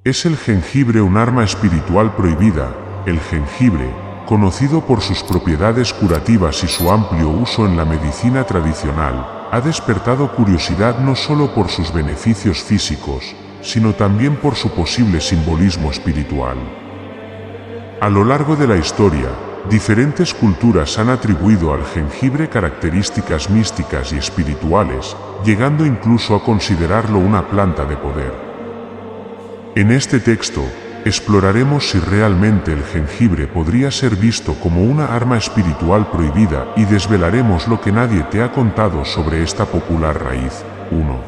¿Es el jengibre un arma espiritual prohibida? El jengibre, conocido por sus propiedades curativas y su amplio uso en la medicina tradicional, ha despertado curiosidad no solo por sus beneficios físicos, sino también por su posible simbolismo espiritual. A lo largo de la historia, diferentes culturas han atribuido al jengibre características místicas y espirituales, llegando incluso a considerarlo una planta de poder. En este texto, exploraremos si realmente el jengibre podría ser visto como una arma espiritual prohibida y desvelaremos lo que nadie te ha contado sobre esta popular raíz. 1.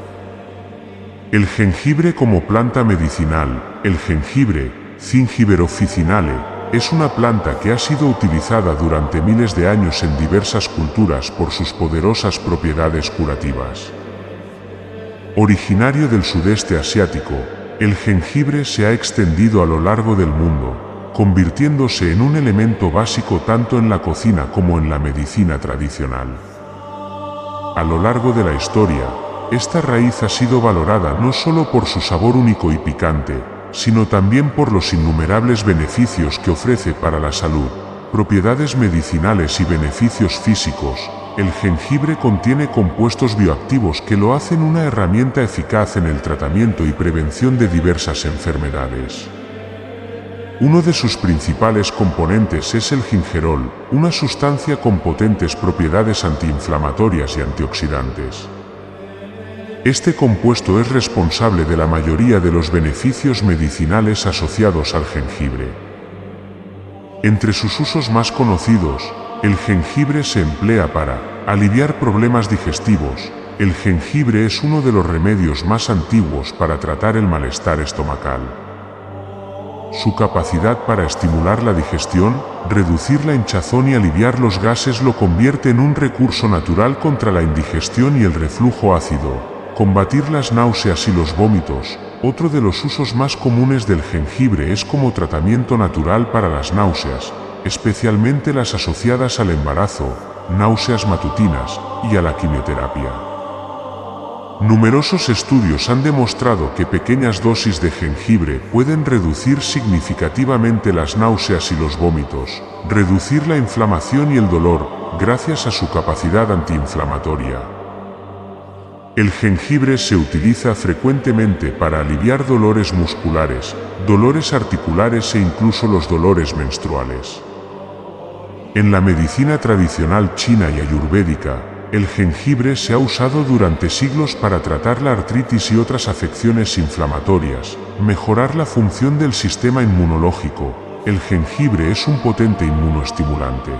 El jengibre como planta medicinal. El jengibre, Gingiber officinale, es una planta que ha sido utilizada durante miles de años en diversas culturas por sus poderosas propiedades curativas. Originario del sudeste asiático, el jengibre se ha extendido a lo largo del mundo, convirtiéndose en un elemento básico tanto en la cocina como en la medicina tradicional. A lo largo de la historia, esta raíz ha sido valorada no solo por su sabor único y picante, sino también por los innumerables beneficios que ofrece para la salud, propiedades medicinales y beneficios físicos. El jengibre contiene compuestos bioactivos que lo hacen una herramienta eficaz en el tratamiento y prevención de diversas enfermedades. Uno de sus principales componentes es el gingerol, una sustancia con potentes propiedades antiinflamatorias y antioxidantes. Este compuesto es responsable de la mayoría de los beneficios medicinales asociados al jengibre. Entre sus usos más conocidos, el jengibre se emplea para aliviar problemas digestivos. El jengibre es uno de los remedios más antiguos para tratar el malestar estomacal. Su capacidad para estimular la digestión, reducir la hinchazón y aliviar los gases lo convierte en un recurso natural contra la indigestión y el reflujo ácido. Combatir las náuseas y los vómitos. Otro de los usos más comunes del jengibre es como tratamiento natural para las náuseas, especialmente las asociadas al embarazo, náuseas matutinas, y a la quimioterapia. Numerosos estudios han demostrado que pequeñas dosis de jengibre pueden reducir significativamente las náuseas y los vómitos, reducir la inflamación y el dolor, gracias a su capacidad antiinflamatoria. El jengibre se utiliza frecuentemente para aliviar dolores musculares, dolores articulares e incluso los dolores menstruales. En la medicina tradicional china y ayurvédica, el jengibre se ha usado durante siglos para tratar la artritis y otras afecciones inflamatorias, mejorar la función del sistema inmunológico. El jengibre es un potente inmunoestimulante.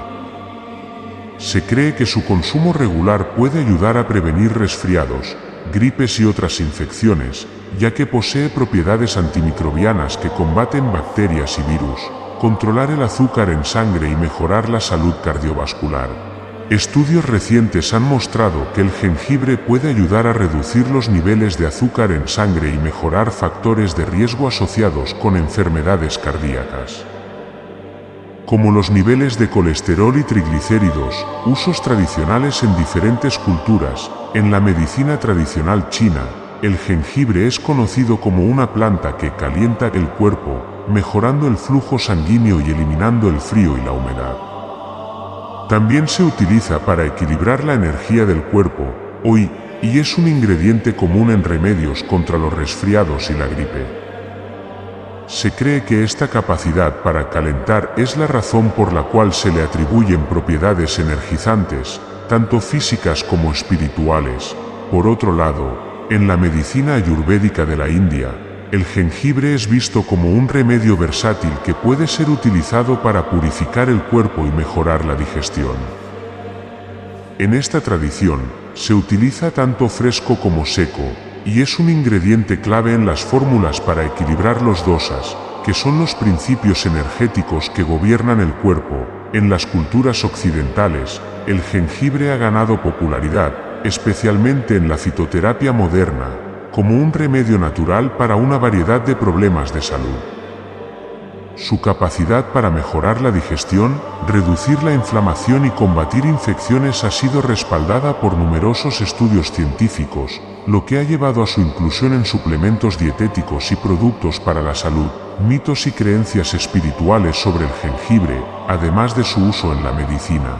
Se cree que su consumo regular puede ayudar a prevenir resfriados, gripes y otras infecciones, ya que posee propiedades antimicrobianas que combaten bacterias y virus, controlar el azúcar en sangre y mejorar la salud cardiovascular. Estudios recientes han mostrado que el jengibre puede ayudar a reducir los niveles de azúcar en sangre y mejorar factores de riesgo asociados con enfermedades cardíacas, como los niveles de colesterol y triglicéridos. Usos tradicionales en diferentes culturas. En la medicina tradicional china, el jengibre es conocido como una planta que calienta el cuerpo, mejorando el flujo sanguíneo y eliminando el frío y la humedad. También se utiliza para equilibrar la energía del cuerpo, y es un ingrediente común en remedios contra los resfriados y la gripe. Se cree que esta capacidad para calentar es la razón por la cual se le atribuyen propiedades energizantes, tanto físicas como espirituales. Por otro lado, en la medicina ayurvédica de la India, el jengibre es visto como un remedio versátil que puede ser utilizado para purificar el cuerpo y mejorar la digestión. En esta tradición, se utiliza tanto fresco como seco, y es un ingrediente clave en las fórmulas para equilibrar los dosas, que son los principios energéticos que gobiernan el cuerpo. En las culturas occidentales, el jengibre ha ganado popularidad, especialmente en la fitoterapia moderna, como un remedio natural para una variedad de problemas de salud. su capacidad para mejorar la digestión, reducir la inflamación y combatir infecciones ha sido respaldada por numerosos estudios científicos, lo que ha llevado a su inclusión en suplementos dietéticos y productos para la salud. Mitos y creencias espirituales sobre el jengibre, además de su uso en la medicina.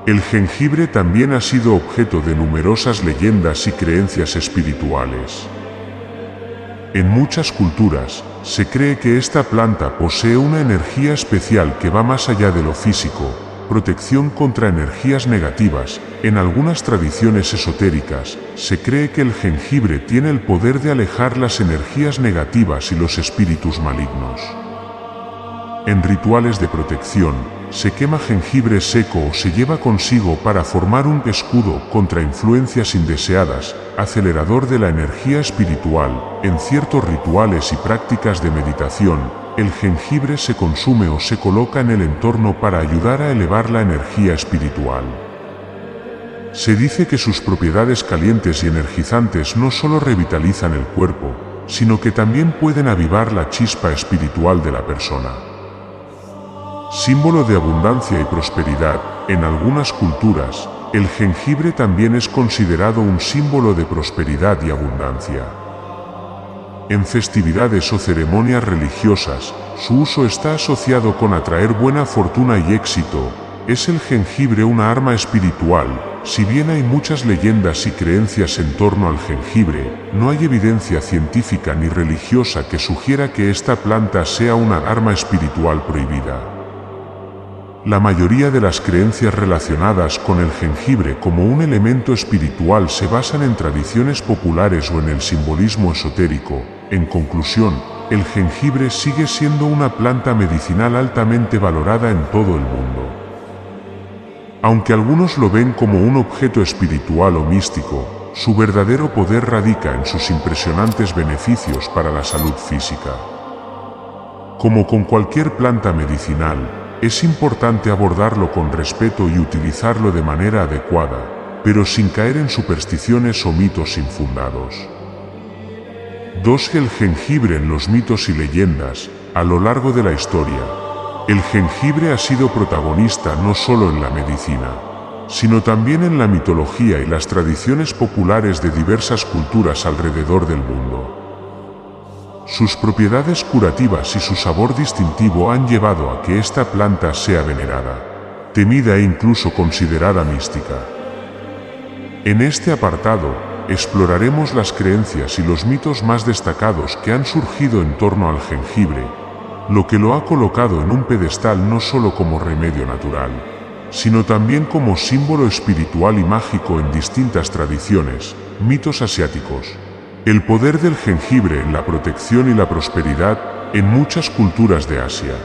El jengibre también ha sido objeto de numerosas leyendas y creencias espirituales. En muchas culturas, se cree que esta planta posee una energía especial que va más allá de lo físico, protección contra energías negativas. En algunas tradiciones esotéricas, se cree que el jengibre tiene el poder de alejar las energías negativas y los espíritus malignos. En rituales de protección, se quema jengibre seco o se lleva consigo para formar un escudo contra influencias indeseadas, acelerador de la energía espiritual. En ciertos rituales y prácticas de meditación, el jengibre se consume o se coloca en el entorno para ayudar a elevar la energía espiritual. Se dice que sus propiedades calientes y energizantes no solo revitalizan el cuerpo, sino que también pueden avivar la chispa espiritual de la persona. Símbolo de abundancia y prosperidad, en algunas culturas, el jengibre también es considerado un símbolo de prosperidad y abundancia. En festividades o ceremonias religiosas, su uso está asociado con atraer buena fortuna y éxito. ¿Es el jengibre una arma espiritual? Si bien hay muchas leyendas y creencias en torno al jengibre, no hay evidencia científica ni religiosa que sugiera que esta planta sea una arma espiritual prohibida. La mayoría de las creencias relacionadas con el jengibre como un elemento espiritual se basan en tradiciones populares o en el simbolismo esotérico. En conclusión, el jengibre sigue siendo una planta medicinal altamente valorada en todo el mundo. Aunque algunos lo ven como un objeto espiritual o místico, su verdadero poder radica en sus impresionantes beneficios para la salud física. Como con cualquier planta medicinal, es importante abordarlo con respeto y utilizarlo de manera adecuada, pero sin caer en supersticiones o mitos infundados. 2. El jengibre en los mitos y leyendas. A lo largo de la historia, el jengibre ha sido protagonista no solo en la medicina, sino también en la mitología y las tradiciones populares de diversas culturas alrededor del mundo. Sus propiedades curativas y su sabor distintivo han llevado a que esta planta sea venerada, temida e incluso considerada mística. En este apartado, exploraremos las creencias y los mitos más destacados que han surgido en torno al jengibre, lo que lo ha colocado en un pedestal no solo como remedio natural, sino también como símbolo espiritual y mágico en distintas tradiciones. Mitos asiáticos. El poder del jengibre en la protección y la prosperidad en muchas culturas de Asia.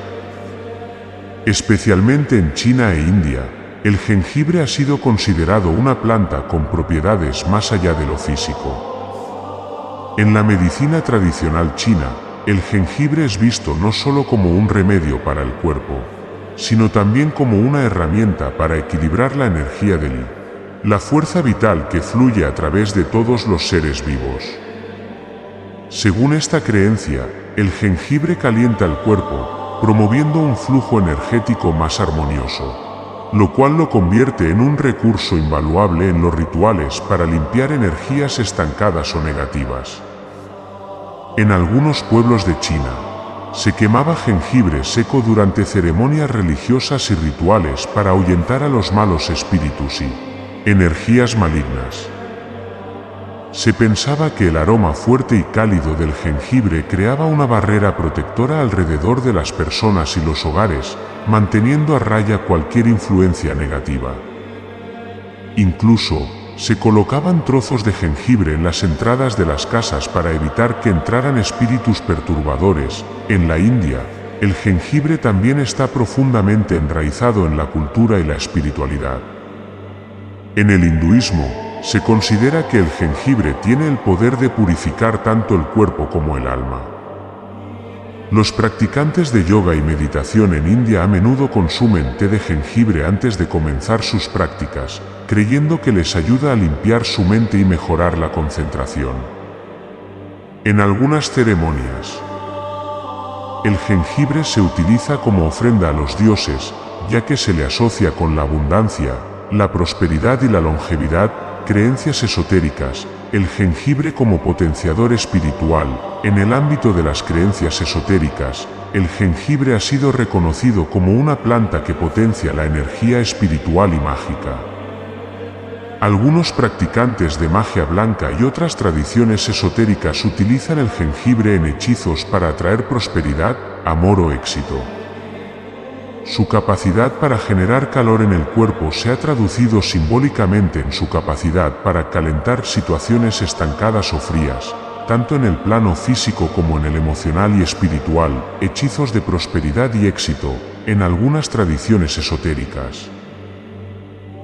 Especialmente en China e India, el jengibre ha sido considerado una planta con propiedades más allá de lo físico. En la medicina tradicional china, el jengibre es visto no solo como un remedio para el cuerpo, sino también como una herramienta para equilibrar la energía del Yi, la fuerza vital que fluye a través de todos los seres vivos. Según esta creencia, el jengibre calienta el cuerpo, promoviendo un flujo energético más armonioso, lo cual lo convierte en un recurso invaluable en los rituales para limpiar energías estancadas o negativas. En algunos pueblos de China, se quemaba jengibre seco durante ceremonias religiosas y rituales para ahuyentar a los malos espíritus y energías malignas. Se pensaba que el aroma fuerte y cálido del jengibre creaba una barrera protectora alrededor de las personas y los hogares, manteniendo a raya cualquier influencia negativa. Incluso, se colocaban trozos de jengibre en las entradas de las casas para evitar que entraran espíritus perturbadores. En la India, el jengibre también está profundamente enraizado en la cultura y la espiritualidad. En el hinduismo, se considera que el jengibre tiene el poder de purificar tanto el cuerpo como el alma. Los practicantes de yoga y meditación en India a menudo consumen té de jengibre antes de comenzar sus prácticas, creyendo que les ayuda a limpiar su mente y mejorar la concentración. En algunas ceremonias, El jengibre se utiliza como ofrenda a los dioses, ya que se le asocia con la abundancia, la prosperidad y la longevidad. Creencias esotéricas. El jengibre como potenciador espiritual. En el ámbito de las creencias esotéricas, el jengibre ha sido reconocido como una planta que potencia la energía espiritual y mágica. Algunos practicantes de magia blanca y otras tradiciones esotéricas utilizan el jengibre en hechizos para atraer prosperidad, amor o éxito. Su capacidad para generar calor en el cuerpo se ha traducido simbólicamente en su capacidad para calentar situaciones estancadas o frías, tanto en el plano físico como en el emocional y espiritual. Hechizos de prosperidad y éxito. En algunas tradiciones esotéricas,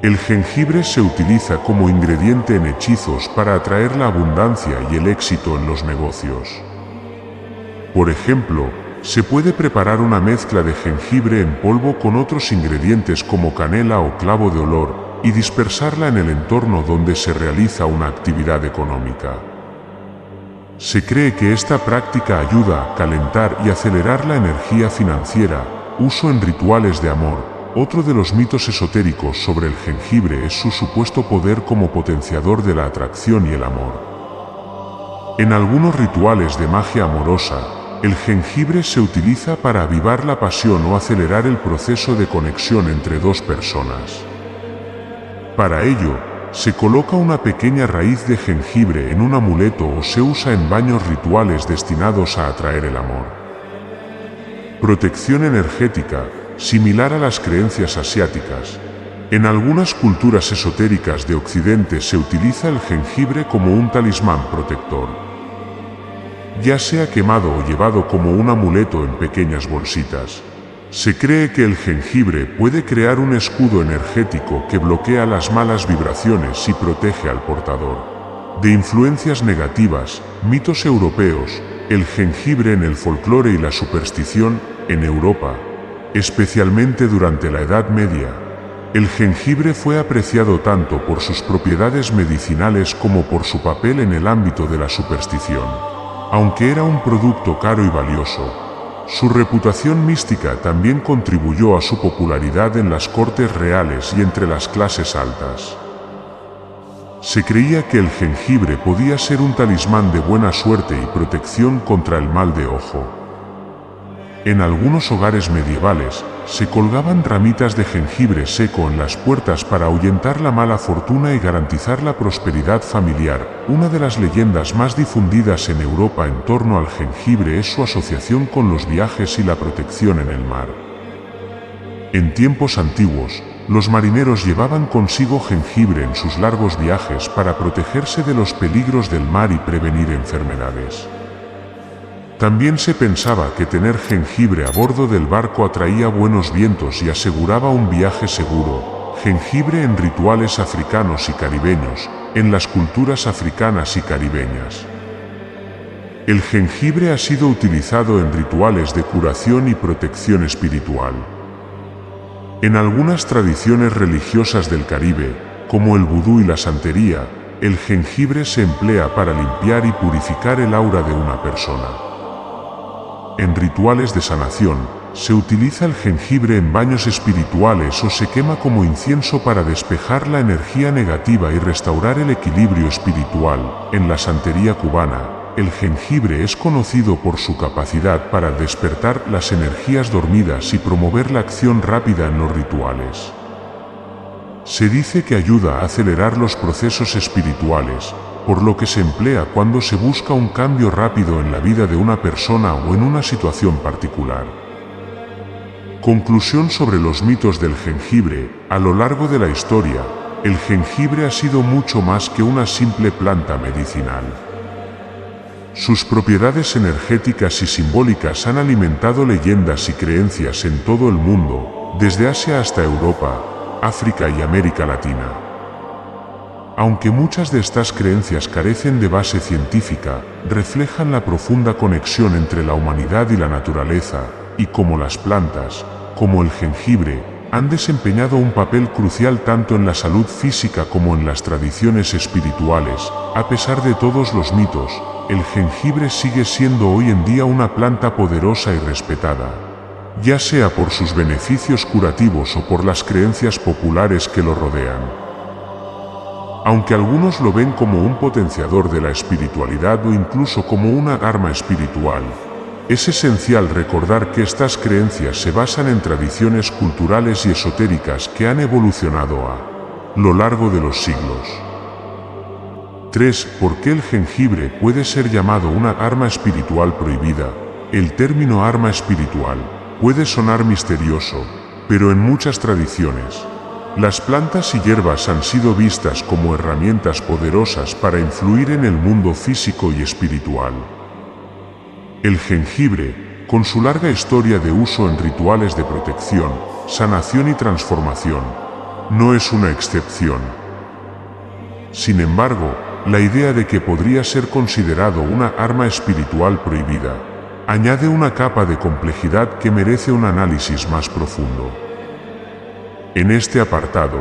el jengibre se utiliza como ingrediente en hechizos para atraer la abundancia y el éxito en los negocios. Por ejemplo, se puede preparar una mezcla de jengibre en polvo con otros ingredientes como canela o clavo de olor y dispersarla en el entorno donde se realiza una actividad económica. Se cree que esta práctica ayuda a calentar y acelerar la energía financiera. Uso en rituales de amor. Otro de los mitos esotéricos sobre el jengibre es su supuesto poder como potenciador de la atracción y el amor. En algunos rituales de magia amorosa, el jengibre se utiliza para avivar la pasión o acelerar el proceso de conexión entre dos personas. Para ello, se coloca una pequeña raíz de jengibre en un amuleto o se usa en baños rituales destinados a atraer el amor. Protección energética, similar a las creencias asiáticas. En algunas culturas esotéricas de Occidente se utiliza el jengibre como un talismán protector. Ya sea quemado o llevado como un amuleto en pequeñas bolsitas. Se cree que el jengibre puede crear un escudo energético que bloquea las malas vibraciones y protege al portador de influencias negativas. Mitos europeos. El jengibre en el folclore y la superstición. En Europa, especialmente durante la Edad Media, el jengibre fue apreciado tanto por sus propiedades medicinales como por su papel en el ámbito de la superstición. Aunque era un producto caro y valioso, su reputación mística también contribuyó a su popularidad en las cortes reales y entre las clases altas. Se creía que el jengibre podía ser un talismán de buena suerte y protección contra el mal de ojo. En algunos hogares medievales, se colgaban ramitas de jengibre seco en las puertas para ahuyentar la mala fortuna y garantizar la prosperidad familiar. Una de las leyendas más difundidas en Europa en torno al jengibre es su asociación con los viajes y la protección en el mar. En tiempos antiguos, los marineros llevaban consigo jengibre en sus largos viajes para protegerse de los peligros del mar y prevenir enfermedades. También se pensaba que tener jengibre a bordo del barco atraía buenos vientos y aseguraba un viaje seguro. Jengibre en rituales africanos y caribeños. En las culturas africanas y caribeñas, el jengibre ha sido utilizado en rituales de curación y protección espiritual. En algunas tradiciones religiosas del Caribe, como el vudú y la santería, el jengibre se emplea para limpiar y purificar el aura de una persona. En rituales de sanación, se utiliza el jengibre en baños espirituales o se quema como incienso para despejar la energía negativa y restaurar el equilibrio espiritual. En la santería cubana, el jengibre es conocido por su capacidad para despertar las energías dormidas y promover la acción rápida en los rituales. Se dice que ayuda a acelerar los procesos espirituales, por lo que se emplea cuando se busca un cambio rápido en la vida de una persona o en una situación particular. Conclusión sobre los mitos del jengibre. A lo largo de la historia, el jengibre ha sido mucho más que una simple planta medicinal. Sus propiedades energéticas y simbólicas han alimentado leyendas y creencias en todo el mundo, desde Asia hasta Europa, África y América Latina. Aunque muchas de estas creencias carecen de base científica, reflejan la profunda conexión entre la humanidad y la naturaleza, y cómo las plantas, como el jengibre, han desempeñado un papel crucial tanto en la salud física como en las tradiciones espirituales. A pesar de todos los mitos, el jengibre sigue siendo hoy en día una planta poderosa y respetada, ya sea por sus beneficios curativos o por las creencias populares que lo rodean. Aunque algunos lo ven como un potenciador de la espiritualidad o incluso como una arma espiritual, es esencial recordar que estas creencias se basan en tradiciones culturales y esotéricas que han evolucionado a lo largo de los siglos. 3. ¿Por qué el jengibre puede ser llamado una arma espiritual prohibida? El término arma espiritual puede sonar misterioso, pero en muchas tradiciones, las plantas y hierbas han sido vistas como herramientas poderosas para influir en el mundo físico y espiritual. El jengibre, con su larga historia de uso en rituales de protección, sanación y transformación, no es una excepción. Sin embargo, la idea de que podría ser considerado una arma espiritual prohibida añade una capa de complejidad que merece un análisis más profundo. En este apartado,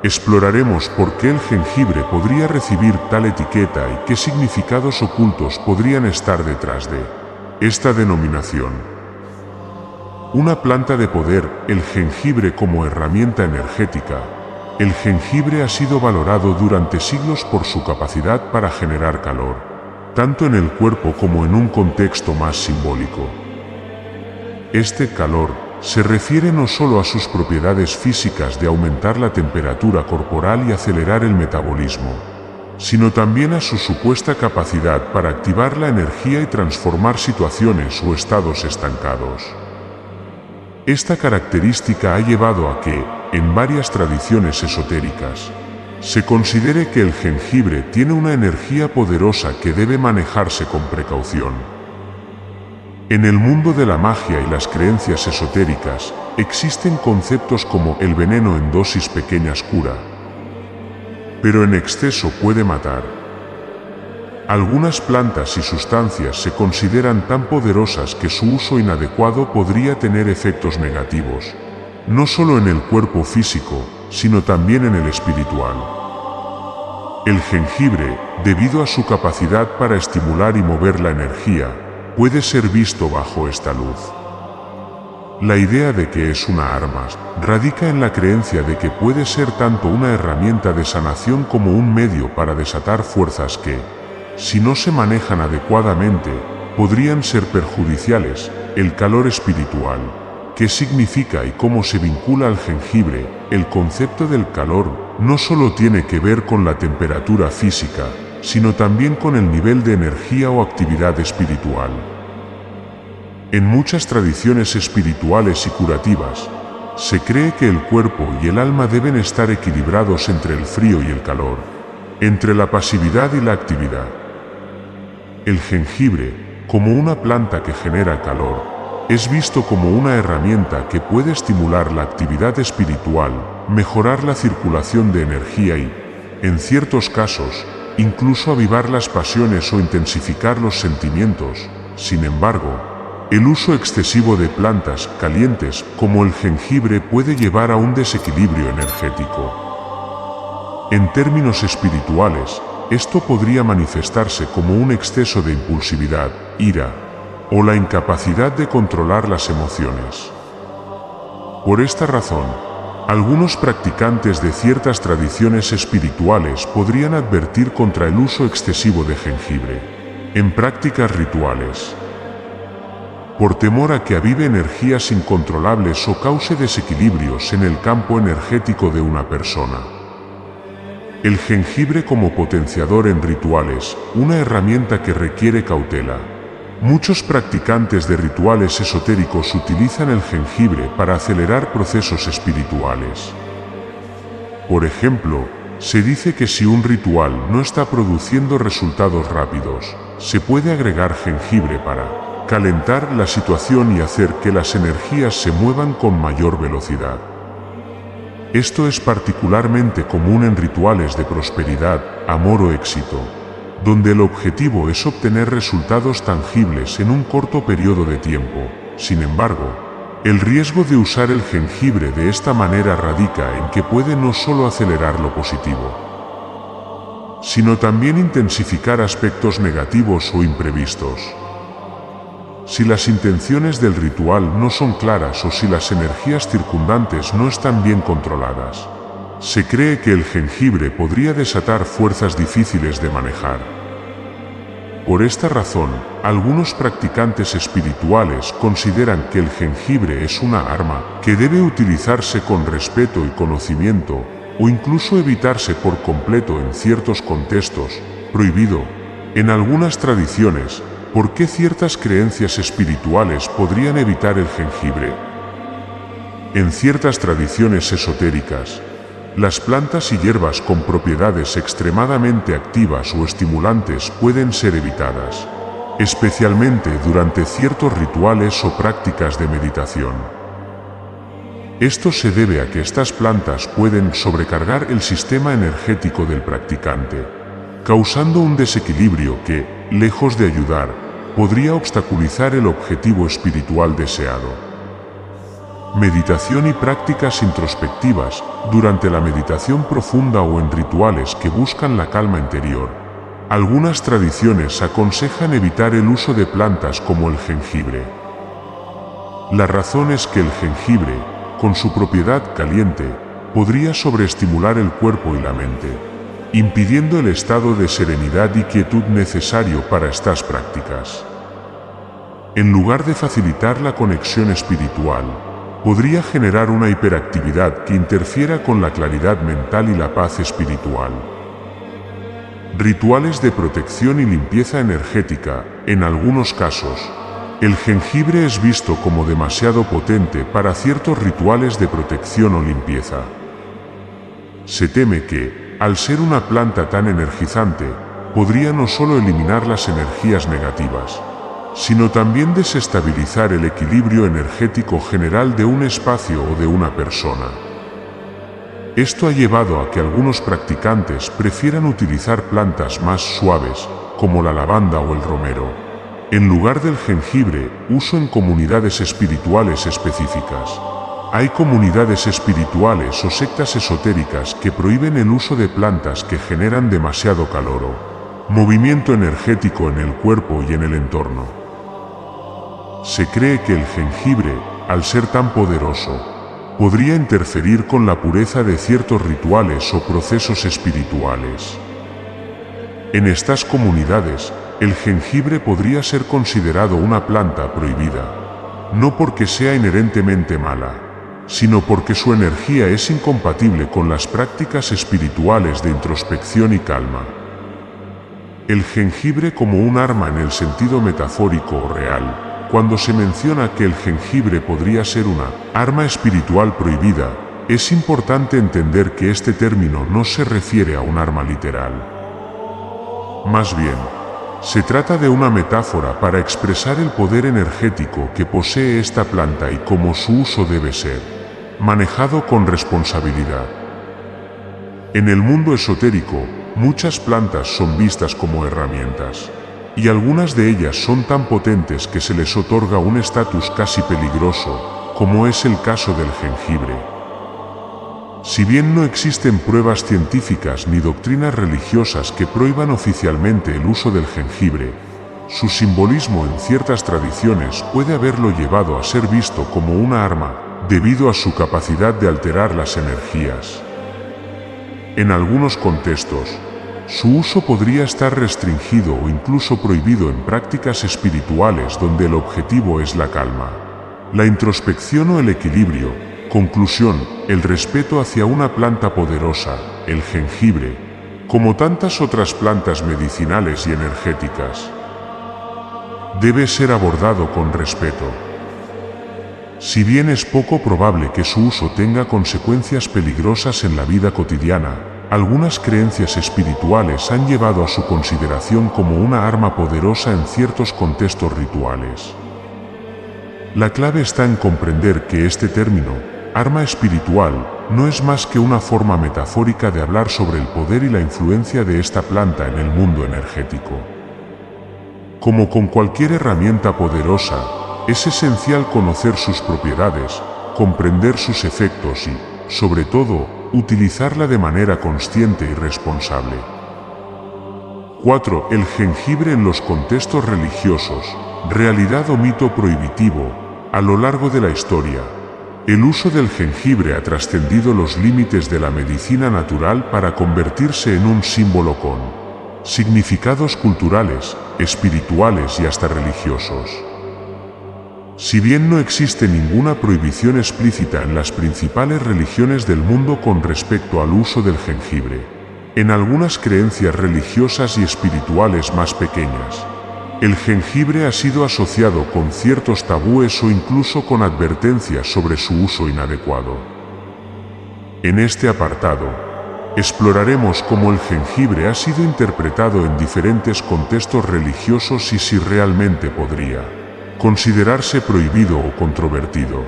exploraremos por qué el jengibre podría recibir tal etiqueta y qué significados ocultos podrían estar detrás de esta denominación. Una planta de poder, el jengibre como herramienta energética. El jengibre ha sido valorado durante siglos por su capacidad para generar calor, tanto en el cuerpo como en un contexto más simbólico. Este calor se refiere no solo a sus propiedades físicas de aumentar la temperatura corporal y acelerar el metabolismo, sino también a su supuesta capacidad para activar la energía y transformar situaciones o estados estancados. Esta característica ha llevado a que, en varias tradiciones esotéricas, se considere que el jengibre tiene una energía poderosa que debe manejarse con precaución. En el mundo de la magia y las creencias esotéricas, existen conceptos como el veneno en dosis pequeñas cura, pero en exceso puede matar. Algunas plantas y sustancias se consideran tan poderosas que su uso inadecuado podría tener efectos negativos, no solo en el cuerpo físico, sino también en el espiritual. El jengibre, debido a su capacidad para estimular y mover la energía, puede ser visto bajo esta luz. La idea de que es una arma radica en la creencia de que puede ser tanto una herramienta de sanación como un medio para desatar fuerzas que, si no se manejan adecuadamente, podrían ser perjudiciales. El calor espiritual. ¿Qué significa y cómo se vincula al jengibre? El concepto del calor no solo tiene que ver con la temperatura física, sino también con el nivel de energía o actividad espiritual. En muchas tradiciones espirituales y curativas, se cree que el cuerpo y el alma deben estar equilibrados entre el frío y el calor, entre la pasividad y la actividad. El jengibre, como una planta que genera calor, es visto como una herramienta que puede estimular la actividad espiritual, mejorar la circulación de energía y, en ciertos casos, incluso avivar las pasiones o intensificar los sentimientos. Sin embargo, el uso excesivo de plantas calientes como el jengibre puede llevar a un desequilibrio energético. En términos espirituales, esto podría manifestarse como un exceso de impulsividad, ira, o la incapacidad de controlar las emociones. Por esta razón, algunos practicantes de ciertas tradiciones espirituales podrían advertir contra el uso excesivo de jengibre en prácticas rituales, por temor a que avive energías incontrolables o cause desequilibrios en el campo energético de una persona. El jengibre como potenciador en rituales, una herramienta que requiere cautela. Muchos practicantes de rituales esotéricos utilizan el jengibre para acelerar procesos espirituales. Por ejemplo, se dice que si un ritual no está produciendo resultados rápidos, se puede agregar jengibre para calentar la situación y hacer que las energías se muevan con mayor velocidad. Esto es particularmente común en rituales de prosperidad, amor o éxito, donde el objetivo es obtener resultados tangibles en un corto periodo de tiempo. Sin embargo, El riesgo de usar el jengibre de esta manera radica en que puede no solo acelerar lo positivo, sino también intensificar aspectos negativos o imprevistos. Si las intenciones del ritual no son claras o si las energías circundantes no están bien controladas, se cree que el jengibre podría desatar fuerzas difíciles de manejar. Por esta razón, algunos practicantes espirituales consideran que el jengibre es una arma que debe utilizarse con respeto y conocimiento, o incluso evitarse por completo en ciertos contextos, prohibido. En algunas tradiciones, ¿por qué ciertas creencias espirituales podrían evitar el jengibre? En ciertas tradiciones esotéricas, las plantas y hierbas con propiedades extremadamente activas o estimulantes pueden ser evitadas, especialmente durante ciertos rituales o prácticas de meditación. Esto se debe a que estas plantas pueden sobrecargar el sistema energético del practicante, causando un desequilibrio que, lejos de ayudar, podría obstaculizar el objetivo espiritual deseado. Meditación y prácticas introspectivas. Durante la meditación profunda o en rituales que buscan la calma interior, algunas tradiciones aconsejan evitar el uso de plantas como el jengibre. La razón es que el jengibre, con su propiedad caliente, podría sobreestimular el cuerpo y la mente, impidiendo el estado de serenidad y quietud necesario para estas prácticas. En lugar de facilitar la conexión espiritual, podría generar una hiperactividad que interfiera con la claridad mental y la paz espiritual. Rituales de protección y limpieza energética. En algunos casos, el jengibre es visto como demasiado potente para ciertos rituales de protección o limpieza. Se teme que, al ser una planta tan energizante, podría no solo eliminar las energías negativas, sino también desestabilizar el equilibrio energético general de un espacio o de una persona. Esto ha llevado a que algunos practicantes prefieran utilizar plantas más suaves, como la lavanda o el romero, en lugar del jengibre, uso en comunidades espirituales específicas. Hay comunidades espirituales o sectas esotéricas que prohíben el uso de plantas que generan demasiado calor o movimiento energético en el cuerpo y en el entorno. Se cree que el jengibre, al ser tan poderoso, podría interferir con la pureza de ciertos rituales o procesos espirituales. En estas comunidades, el jengibre podría ser considerado una planta prohibida, no porque sea inherentemente mala, sino porque su energía es incompatible con las prácticas espirituales de introspección y calma. El jengibre como un arma en el sentido metafórico o real. Cuando se menciona que el jengibre podría ser una arma espiritual prohibida, es importante entender que este término no se refiere a un arma literal. Más bien, se trata de una metáfora para expresar el poder energético que posee esta planta y cómo su uso debe ser manejado con responsabilidad. En el mundo esotérico, muchas plantas son vistas como herramientas, y algunas de ellas son tan potentes que se les otorga un estatus casi peligroso, como es el caso del jengibre. Si bien no existen pruebas científicas ni doctrinas religiosas que prohíban oficialmente el uso del jengibre, su simbolismo en ciertas tradiciones puede haberlo llevado a ser visto como una arma, debido a su capacidad de alterar las energías. En algunos contextos, su uso podría estar restringido o incluso prohibido en prácticas espirituales donde el objetivo es la calma, la introspección o el equilibrio. Conclusión: el respeto hacia una planta poderosa, el jengibre, como tantas otras plantas medicinales y energéticas, debe ser abordado con respeto. Si bien es poco probable que su uso tenga consecuencias peligrosas en la vida cotidiana, algunas creencias espirituales han llevado a su consideración como una arma poderosa en ciertos contextos rituales. La clave está en comprender que este término, arma espiritual, no es más que una forma metafórica de hablar sobre el poder y la influencia de esta planta en el mundo energético. Como con cualquier herramienta poderosa, es esencial conocer sus propiedades, comprender sus efectos y, sobre todo, utilizarla de manera consciente y responsable. 4. El jengibre en los contextos religiosos, realidad o mito prohibitivo. A lo largo de la historia, el uso del jengibre ha trascendido los límites de la medicina natural para convertirse en un símbolo con significados culturales, espirituales y hasta religiosos. Si bien no existe ninguna prohibición explícita en las principales religiones del mundo con respecto al uso del jengibre, en algunas creencias religiosas y espirituales más pequeñas, el jengibre ha sido asociado con ciertos tabúes o incluso con advertencias sobre su uso inadecuado. En este apartado, exploraremos cómo el jengibre ha sido interpretado en diferentes contextos religiosos y si realmente podría considerarse prohibido o controvertido.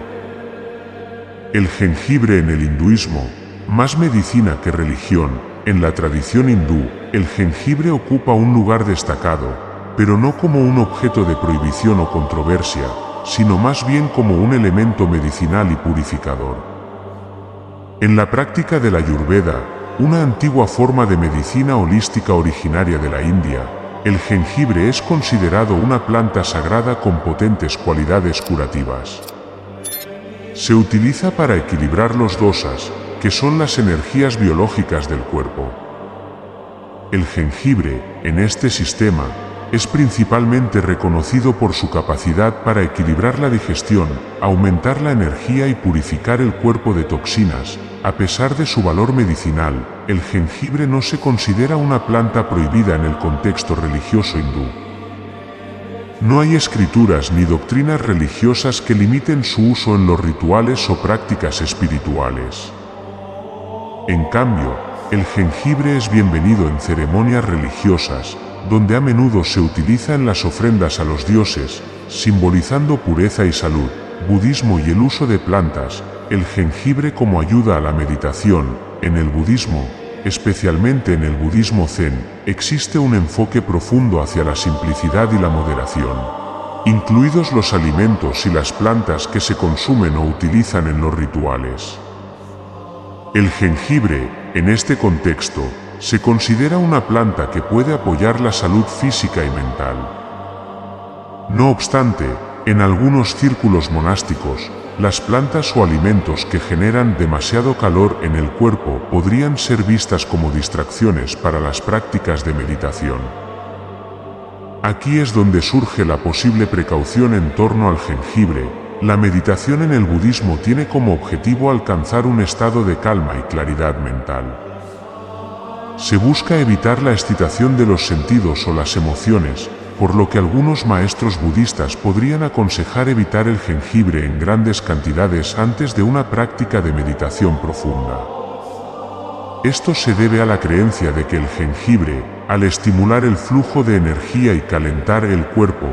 El jengibre en el hinduismo, más medicina que religión. En la tradición hindú, el jengibre ocupa un lugar destacado, pero no como un objeto de prohibición o controversia, sino más bien como un elemento medicinal y purificador. En la práctica de la Ayurveda, una antigua forma de medicina holística originaria de la India, el jengibre es considerado una planta sagrada con potentes cualidades curativas. Se utiliza para equilibrar los dosas, que son las energías biológicas del cuerpo. El jengibre, en este sistema, es principalmente reconocido por su capacidad para equilibrar la digestión, aumentar la energía y purificar el cuerpo de toxinas. A pesar de su valor medicinal, el jengibre no se considera una planta prohibida en el contexto religioso hindú. No hay escrituras ni doctrinas religiosas que limiten su uso en los rituales o prácticas espirituales. En cambio, el jengibre es bienvenido en ceremonias religiosas, donde a menudo se utiliza en las ofrendas a los dioses, simbolizando pureza y salud. Budismo y el uso de plantas. El jengibre como ayuda a la meditación. En el budismo, especialmente en el budismo zen, existe un enfoque profundo hacia la simplicidad y la moderación, incluidos los alimentos y las plantas que se consumen o utilizan en los rituales. El jengibre, en este contexto, se considera una planta que puede apoyar la salud física y mental. No obstante, en algunos círculos monásticos, las plantas o alimentos que generan demasiado calor en el cuerpo podrían ser vistas como distracciones para las prácticas de meditación. Aquí es donde surge la posible precaución en torno al jengibre. La meditación en el budismo tiene como objetivo alcanzar un estado de calma y claridad mental. Se busca evitar la excitación de los sentidos o las emociones, por lo que algunos maestros budistas podrían aconsejar evitar el jengibre en grandes cantidades antes de una práctica de meditación profunda. Esto se debe a la creencia de que el jengibre, al estimular el flujo de energía y calentar el cuerpo,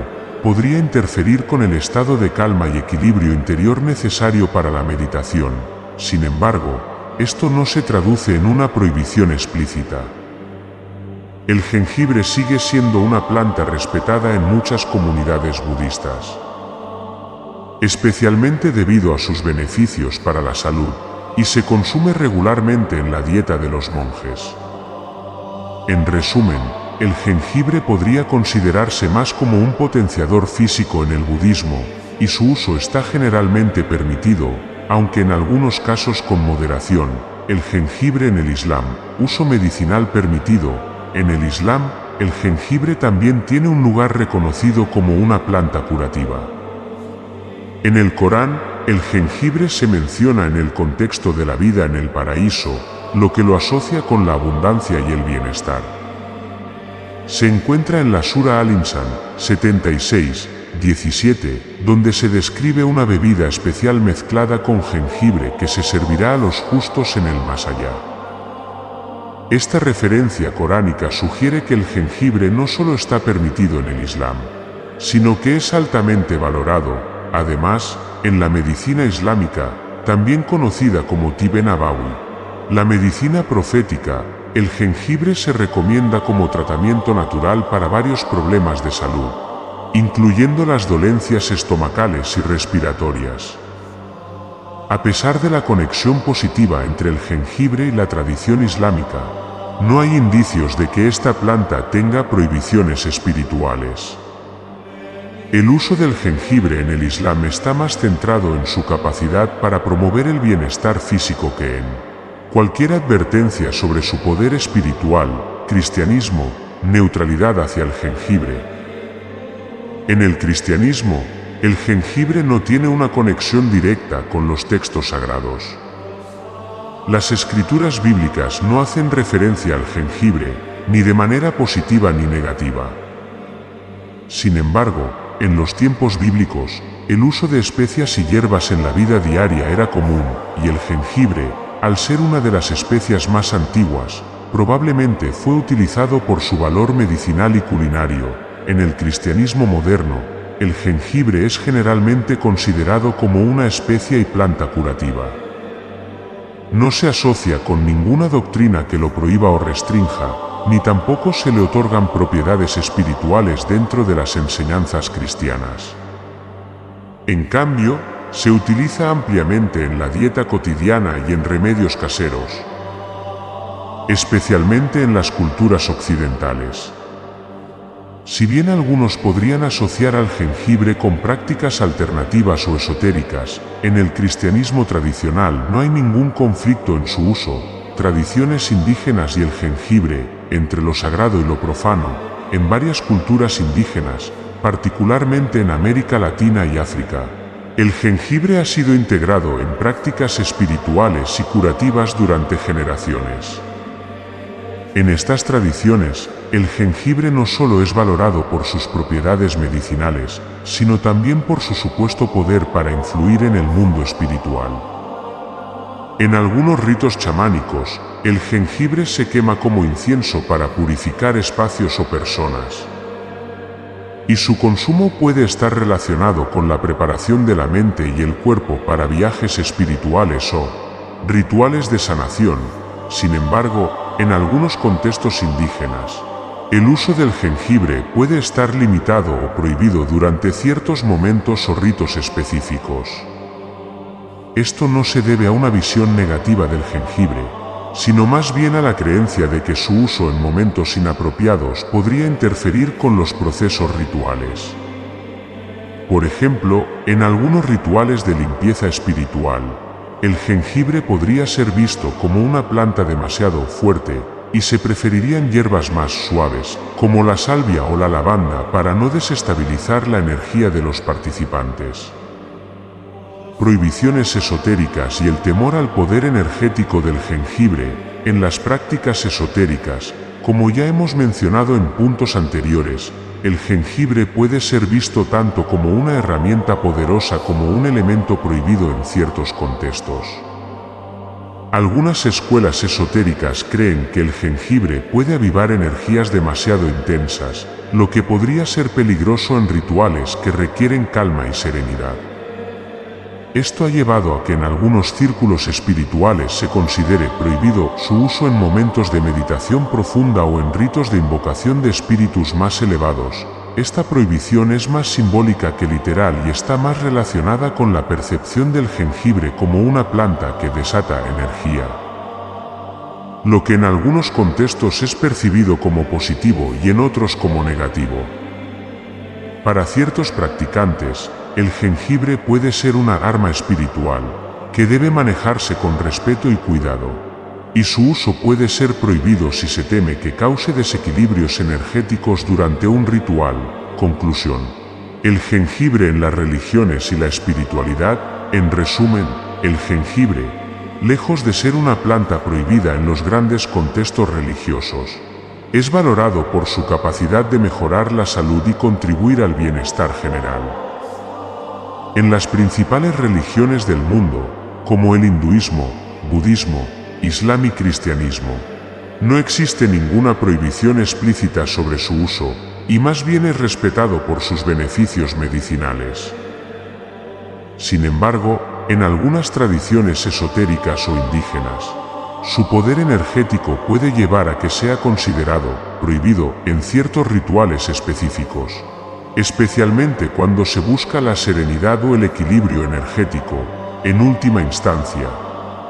podría interferir con el estado de calma y equilibrio interior necesario para la meditación. Sin embargo, esto no se traduce en una prohibición explícita. El jengibre sigue siendo una planta respetada en muchas comunidades budistas, especialmente debido a sus beneficios para la salud, y se consume regularmente en la dieta de los monjes. En resumen, el jengibre podría considerarse más como un potenciador físico en el budismo, y su uso está generalmente permitido, aunque en algunos casos con moderación. El jengibre en el Islam, uso medicinal permitido. En el Islam, el jengibre también tiene un lugar reconocido como una planta curativa. En el Corán, el jengibre se menciona en el contexto de la vida en el paraíso, lo que lo asocia con la abundancia y el bienestar. Se encuentra en la Sura Al-Insan 76:17, donde se describe una bebida especial mezclada con jengibre que se servirá a los justos en el más allá. Esta referencia coránica sugiere que el jengibre no solo está permitido en el Islam, sino que es altamente valorado. Además, en la medicina islámica, también conocida como Tibbe Nabawi, la medicina profética, el jengibre se recomienda como tratamiento natural para varios problemas de salud. incluyendo las dolencias estomacales y respiratorias. A pesar de la conexión positiva entre el jengibre y la tradición islámica, no hay indicios de que esta planta tenga prohibiciones espirituales. El uso del jengibre en el Islam está más centrado en su capacidad para promover el bienestar físico que en cualquier advertencia sobre su poder espiritual, cristianismo, neutralidad hacia el jengibre. En el cristianismo, el jengibre no tiene una conexión directa con los textos sagrados. Las escrituras bíblicas no hacen referencia al jengibre, ni de manera positiva ni negativa. Sin embargo, en los tiempos bíblicos, el uso de especias y hierbas en la vida diaria era común, y el jengibre, al ser una de las especias más antiguas, probablemente fue utilizado por su valor medicinal y culinario. En el cristianismo moderno, el jengibre es generalmente considerado como una especia y planta curativa. No se asocia con ninguna doctrina que lo prohíba o restrinja, ni tampoco se le otorgan propiedades espirituales dentro de las enseñanzas cristianas. En cambio, se utiliza ampliamente en la dieta cotidiana y en remedios caseros, especialmente en las culturas occidentales. Si bien algunos podrían asociar al jengibre con prácticas alternativas o esotéricas, en el cristianismo tradicional no hay ningún conflicto en su uso. Tradiciones indígenas y el jengibre, entre lo sagrado y lo profano, en varias culturas indígenas, particularmente en América Latina y África. El jengibre ha sido integrado en prácticas espirituales y curativas durante generaciones. En estas tradiciones, el jengibre no solo es valorado por sus propiedades medicinales, sino también por su supuesto poder para influir en el mundo espiritual. En algunos ritos chamánicos, el jengibre se quema como incienso para purificar espacios o personas. Y su consumo puede estar relacionado con la preparación de la mente y el cuerpo para viajes espirituales o rituales de sanación. Sin embargo, en algunos contextos indígenas, el uso del jengibre puede estar limitado o prohibido durante ciertos momentos o ritos específicos. Esto no se debe a una visión negativa del jengibre, sino más bien a la creencia de que su uso en momentos inapropiados podría interferir con los procesos rituales. Por ejemplo, en algunos rituales de limpieza espiritual, el jengibre podría ser visto como una planta demasiado fuerte, y se preferirían hierbas más suaves, como la salvia o la lavanda, para no desestabilizar la energía de los participantes. Prohibiciones esotéricas y el temor al poder energético del jengibre. En las prácticas esotéricas, como ya hemos mencionado en puntos anteriores, el jengibre puede ser visto tanto como una herramienta poderosa como un elemento prohibido en ciertos contextos. Algunas escuelas esotéricas creen que el jengibre puede avivar energías demasiado intensas, lo que podría ser peligroso en rituales que requieren calma y serenidad. Esto ha llevado a que en algunos círculos espirituales se considere prohibido su uso en momentos de meditación profunda o en ritos de invocación de espíritus más elevados. Esta prohibición es más simbólica que literal y está más relacionada con la percepción del jengibre como una planta que desata energía, lo que en algunos contextos es percibido como positivo y en otros como negativo. Para ciertos practicantes, el jengibre puede ser una arma espiritual, que debe manejarse con respeto y cuidado, y su uso puede ser prohibido si se teme que cause desequilibrios energéticos durante un ritual. Conclusión: el jengibre en las religiones y la espiritualidad. En resumen, el jengibre, lejos de ser una planta prohibida en los grandes contextos religiosos, es valorado por su capacidad de mejorar la salud y contribuir al bienestar general. En las principales religiones del mundo, como el hinduismo, budismo, islam y cristianismo, no existe ninguna prohibición explícita sobre su uso, y más bien es respetado por sus beneficios medicinales. Sin embargo, en algunas tradiciones esotéricas o indígenas, su poder energético puede llevar a que sea considerado prohibido en ciertos rituales específicos. especialmente cuando se busca la serenidad o el equilibrio energético. En última instancia,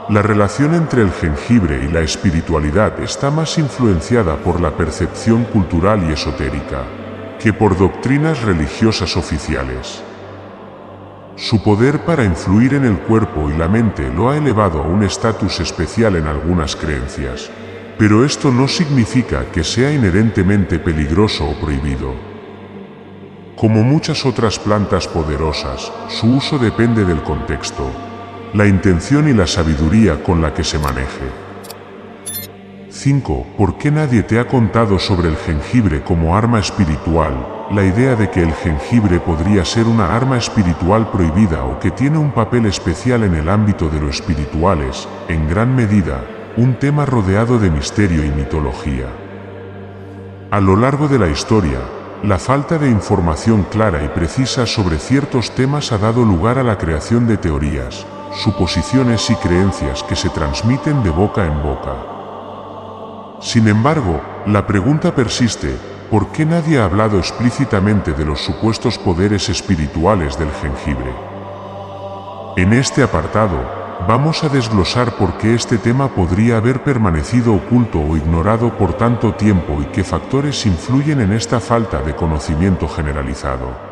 la relación entre el jengibre y la espiritualidad está más influenciada por la percepción cultural y esotérica que por doctrinas religiosas oficiales. Su poder para influir en el cuerpo y la mente lo ha elevado a un estatus especial en algunas creencias, pero esto no significa que sea inherentemente peligroso o prohibido. Como muchas otras plantas poderosas, su uso depende del contexto, la intención y la sabiduría con la que se maneje. 5. ¿Por qué nadie te ha contado sobre el jengibre como arma espiritual? La idea de que el jengibre podría ser una arma espiritual prohibida o que tiene un papel especial en el ámbito de lo espiritual es, en gran medida, un tema rodeado de misterio y mitología. A lo largo de la historia, la falta de información clara y precisa sobre ciertos temas ha dado lugar a la creación de teorías, suposiciones y creencias que se transmiten de boca en boca. Sin embargo, la pregunta persiste: ¿por qué nadie ha hablado explícitamente de los supuestos poderes espirituales del jengibre? En este apartado, vamos a desglosar por qué este tema podría haber permanecido oculto o ignorado por tanto tiempo y qué factores influyen en esta falta de conocimiento generalizado.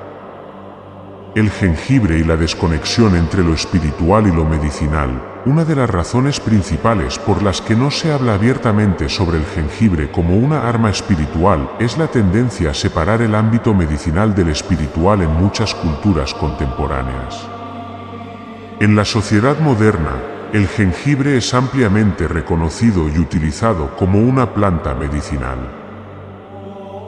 El jengibre y la desconexión entre lo espiritual y lo medicinal. Una de las razones principales por las que no se habla abiertamente sobre el jengibre como una arma espiritual es la tendencia a separar el ámbito medicinal del espiritual en muchas culturas contemporáneas. En la sociedad moderna, el jengibre es ampliamente reconocido y utilizado como una planta medicinal.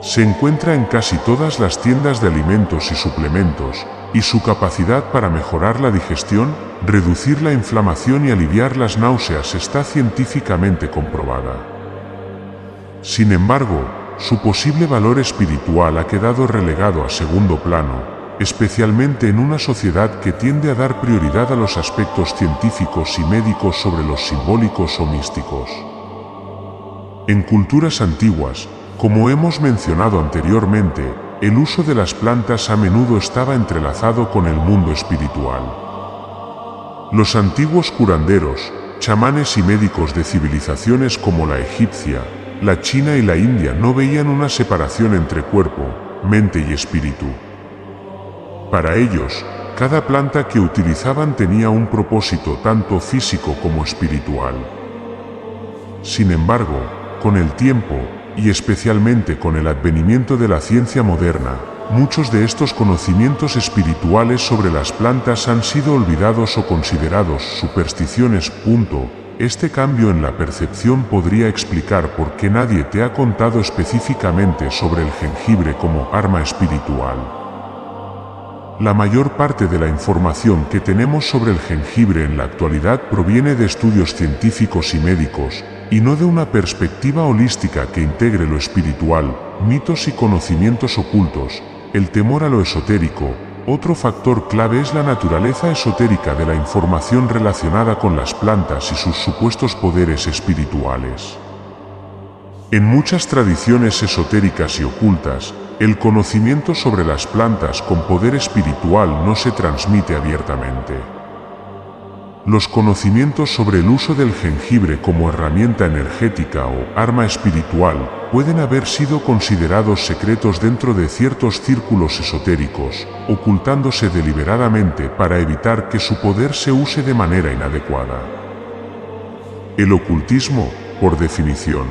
Se encuentra en casi todas las tiendas de alimentos y suplementos, y su capacidad para mejorar la digestión, reducir la inflamación y aliviar las náuseas está científicamente comprobada. Sin embargo, su posible valor espiritual ha quedado relegado a segundo plano, especialmente en una sociedad que tiende a dar prioridad a los aspectos científicos y médicos sobre los simbólicos o místicos. En culturas antiguas, como hemos mencionado anteriormente, el uso de las plantas a menudo estaba entrelazado con el mundo espiritual. Los antiguos curanderos, chamanes y médicos de civilizaciones como la egipcia, la china y la india no veían una separación entre cuerpo, mente y espíritu. Para ellos, cada planta que utilizaban tenía un propósito tanto físico como espiritual. Sin embargo, con el tiempo, y especialmente con el advenimiento de la ciencia moderna, muchos de estos conocimientos espirituales sobre las plantas han sido olvidados o considerados supersticiones. Este cambio en la percepción podría explicar por qué nadie te ha contado específicamente sobre el jengibre como arma espiritual. La mayor parte de la información que tenemos sobre el jengibre en la actualidad proviene de estudios científicos y médicos, y no de una perspectiva holística que integre lo espiritual, mitos y conocimientos ocultos. El temor a lo esotérico. Otro factor clave es la naturaleza esotérica de la información relacionada con las plantas y sus supuestos poderes espirituales. En muchas tradiciones esotéricas y ocultas, el conocimiento sobre las plantas con poder espiritual no se transmite abiertamente. Los conocimientos sobre el uso del jengibre como herramienta energética o arma espiritual pueden haber sido considerados secretos dentro de ciertos círculos esotéricos, ocultándose deliberadamente para evitar que su poder se use de manera inadecuada. El ocultismo, por definición,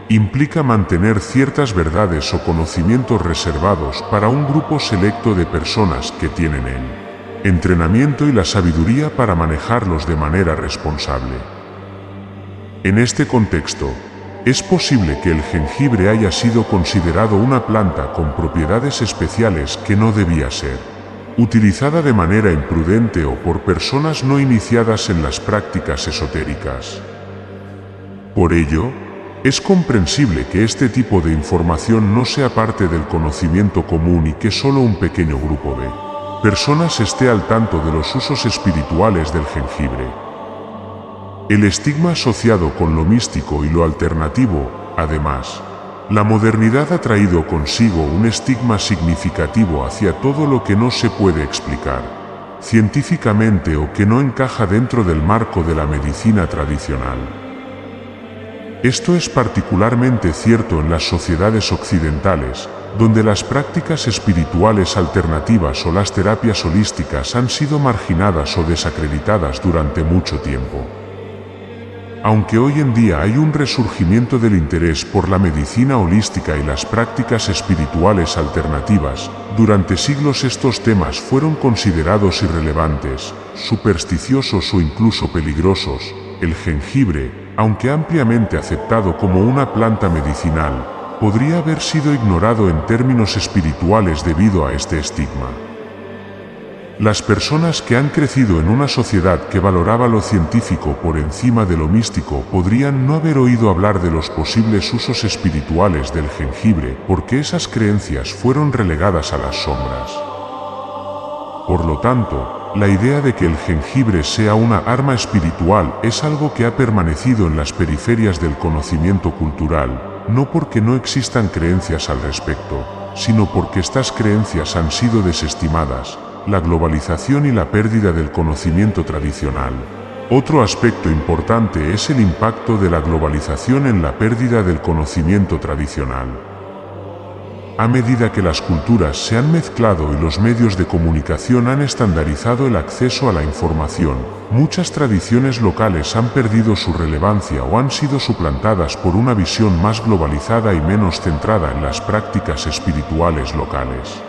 implica mantener ciertas verdades o conocimientos reservados para un grupo selecto de personas que tienen el entrenamiento y la sabiduría para manejarlos de manera responsable. En este contexto, es posible que el jengibre haya sido considerado una planta con propiedades especiales que no debía ser utilizada de manera imprudente o por personas no iniciadas en las prácticas esotéricas. Por ello, es comprensible que este tipo de información no sea parte del conocimiento común y que solo un pequeño grupo de personas esté al tanto de los usos espirituales del jengibre. El estigma asociado con lo místico y lo alternativo, además, La modernidad ha traído consigo un estigma significativo hacia todo lo que no se puede explicar científicamente o que no encaja dentro del marco de la medicina tradicional. Esto es particularmente cierto en las sociedades occidentales, donde las prácticas espirituales alternativas o las terapias holísticas han sido marginadas o desacreditadas durante mucho tiempo. Aunque hoy en día hay un resurgimiento del interés por la medicina holística y las prácticas espirituales alternativas, durante siglos estos temas fueron considerados irrelevantes, supersticiosos o incluso peligrosos. El jengibre, aunque ampliamente aceptado como una planta medicinal, podría haber sido ignorado en términos espirituales debido a este estigma. Las personas que han crecido en una sociedad que valoraba lo científico por encima de lo místico podrían no haber oído hablar de los posibles usos espirituales del jengibre porque esas creencias fueron relegadas a las sombras. Por lo tanto, la idea de que el jengibre sea una arma espiritual es algo que ha permanecido en las periferias del conocimiento cultural, no porque no existan creencias al respecto, sino porque estas creencias han sido desestimadas, la globalización y la pérdida del conocimiento tradicional. Otro aspecto importante es el impacto de la globalización en la pérdida del conocimiento tradicional. A medida que las culturas se han mezclado y los medios de comunicación han estandarizado el acceso a la información, muchas tradiciones locales han perdido su relevancia o han sido suplantadas por una visión más globalizada y menos centrada en las prácticas espirituales locales.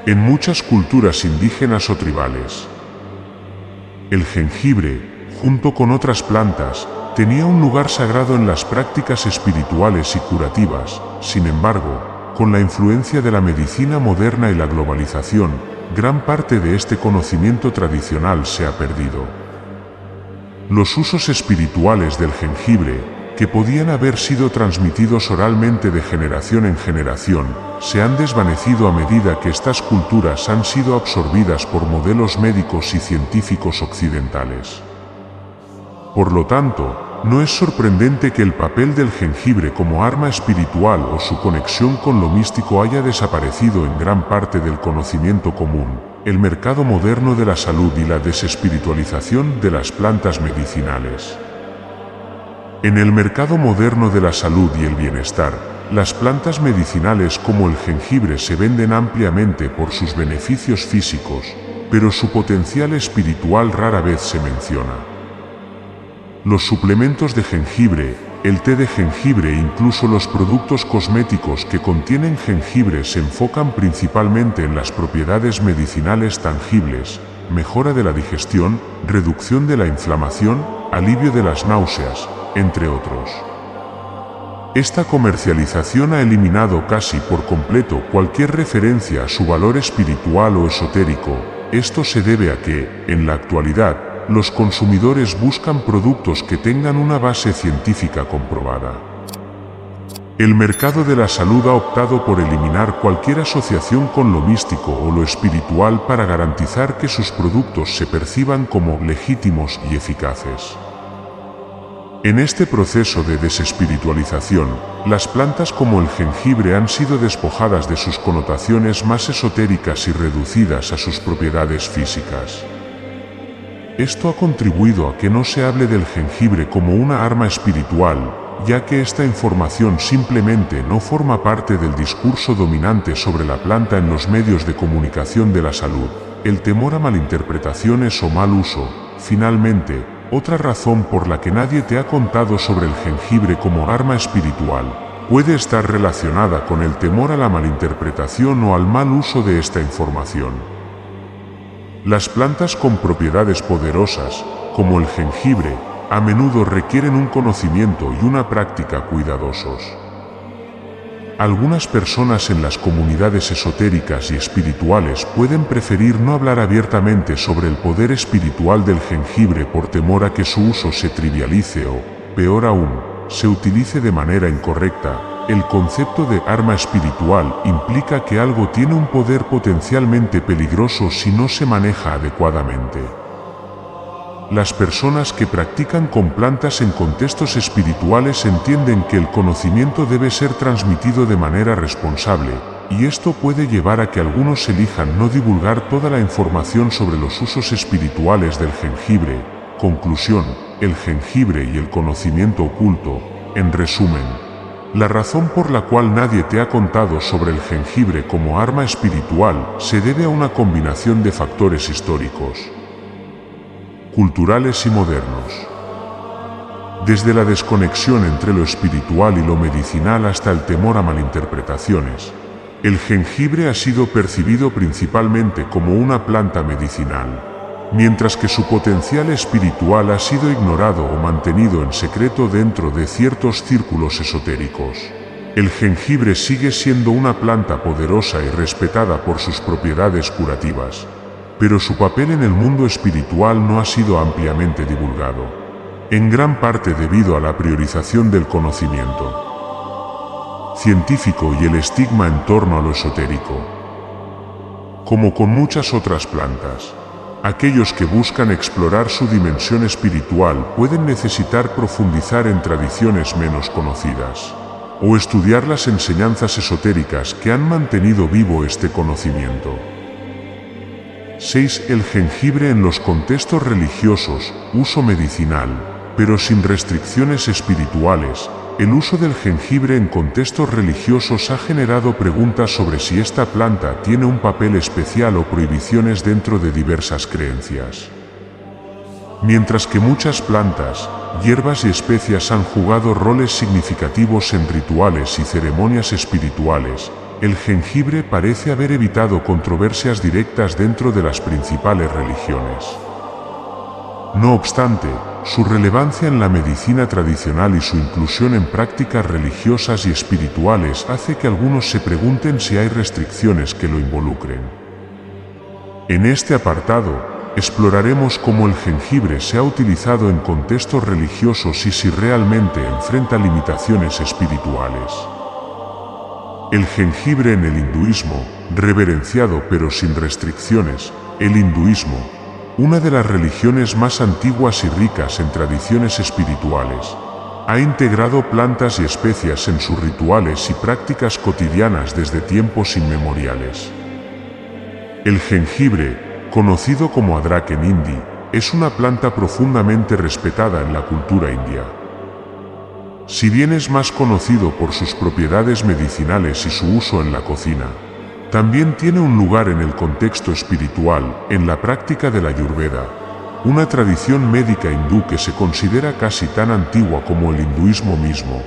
En muchas culturas indígenas o tribales, el jengibre, junto con otras plantas, tenía un lugar sagrado en las prácticas espirituales y curativas. Sin embargo, con la influencia de la medicina moderna y la globalización, gran parte de este conocimiento tradicional se ha perdido. Los usos espirituales del jengibre, que podían haber sido transmitidos oralmente de generación en generación, se han desvanecido a medida que estas culturas han sido absorbidas por modelos médicos y científicos occidentales. Por lo tanto, no es sorprendente que el papel del jengibre como arma espiritual o su conexión con lo místico haya desaparecido en gran parte del conocimiento común, el mercado moderno de la salud y la desespiritualización de las plantas medicinales. En el mercado moderno de la salud y el bienestar, las plantas medicinales como el jengibre se venden ampliamente por sus beneficios físicos, pero su potencial espiritual rara vez se menciona. Los suplementos de jengibre, el té de jengibre e incluso los productos cosméticos que contienen jengibre se enfocan principalmente en las propiedades medicinales tangibles, mejora de la digestión, reducción de la inflamación, alivio de las náuseas, entre otros. Esta comercialización ha eliminado casi por completo cualquier referencia a su valor espiritual o esotérico. Esto se debe a que, en la actualidad, los consumidores buscan productos que tengan una base científica comprobada. El mercado de la salud ha optado por eliminar cualquier asociación con lo místico o lo espiritual para garantizar que sus productos se perciban como legítimos y eficaces. En este proceso de desespiritualización, las plantas como el jengibre han sido despojadas de sus connotaciones más esotéricas y reducidas a sus propiedades físicas. Esto ha contribuido a que no se hable del jengibre como una arma espiritual, ya que esta información simplemente no forma parte del discurso dominante sobre la planta en los medios de comunicación de la salud. El temor a malinterpretaciones o mal uso. Finalmente, otra razón por la que nadie te ha contado sobre el jengibre como arma espiritual puede estar relacionada con el temor a la malinterpretación o al mal uso de esta información. Las plantas con propiedades poderosas, como el jengibre, a menudo requieren un conocimiento y una práctica cuidadosos. Algunas personas en las comunidades esotéricas y espirituales pueden preferir no hablar abiertamente sobre el poder espiritual del jengibre por temor a que su uso se trivialice o, peor aún, se utilice de manera incorrecta. El concepto de arma espiritual implica que algo tiene un poder potencialmente peligroso si no se maneja adecuadamente. Las personas que practican con plantas en contextos espirituales entienden que el conocimiento debe ser transmitido de manera responsable, y esto puede llevar a que algunos elijan no divulgar toda la información sobre los usos espirituales del jengibre. Conclusión: el jengibre y el conocimiento oculto. En resumen, la razón por la cual nadie te ha contado sobre el jengibre como arma espiritual se debe a una combinación de factores históricos, culturales y modernos. Desde la desconexión entre lo espiritual y lo medicinal hasta el temor a malinterpretaciones, el jengibre ha sido percibido principalmente como una planta medicinal, mientras que su potencial espiritual ha sido ignorado o mantenido en secreto dentro de ciertos círculos esotéricos. El jengibre sigue siendo una planta poderosa y respetada por sus propiedades curativas, pero su papel en el mundo espiritual no ha sido ampliamente divulgado, en gran parte debido a la priorización del conocimiento científico y el estigma en torno a lo esotérico. Como con muchas otras plantas, aquellos que buscan explorar su dimensión espiritual pueden necesitar profundizar en tradiciones menos conocidas, o estudiar las enseñanzas esotéricas que han mantenido vivo este conocimiento. 6. El jengibre en los contextos religiosos, uso medicinal, pero sin restricciones espirituales. El uso del jengibre en contextos religiosos ha generado preguntas sobre si esta planta tiene un papel especial o prohibiciones dentro de diversas creencias. Mientras que muchas plantas, hierbas y especias han jugado roles significativos en rituales y ceremonias espirituales, el jengibre parece haber evitado controversias directas dentro de las principales religiones. No obstante, su relevancia en la medicina tradicional y su inclusión en prácticas religiosas y espirituales hace que algunos se pregunten si hay restricciones que lo involucren. En este apartado, exploraremos cómo el jengibre se ha utilizado en contextos religiosos y si realmente enfrenta limitaciones espirituales. El jengibre en el hinduismo, reverenciado pero sin restricciones. El hinduismo, una de las religiones más antiguas y ricas en tradiciones espirituales, ha integrado plantas y especias en sus rituales y prácticas cotidianas desde tiempos inmemoriales. El jengibre, conocido como adrak en hindi, es una planta profundamente respetada en la cultura india. Si bien es más conocido por sus propiedades medicinales y su uso en la cocina, también tiene un lugar en el contexto espiritual, en la práctica de la Ayurveda, una tradición médica hindú que se considera casi tan antigua como el hinduismo mismo.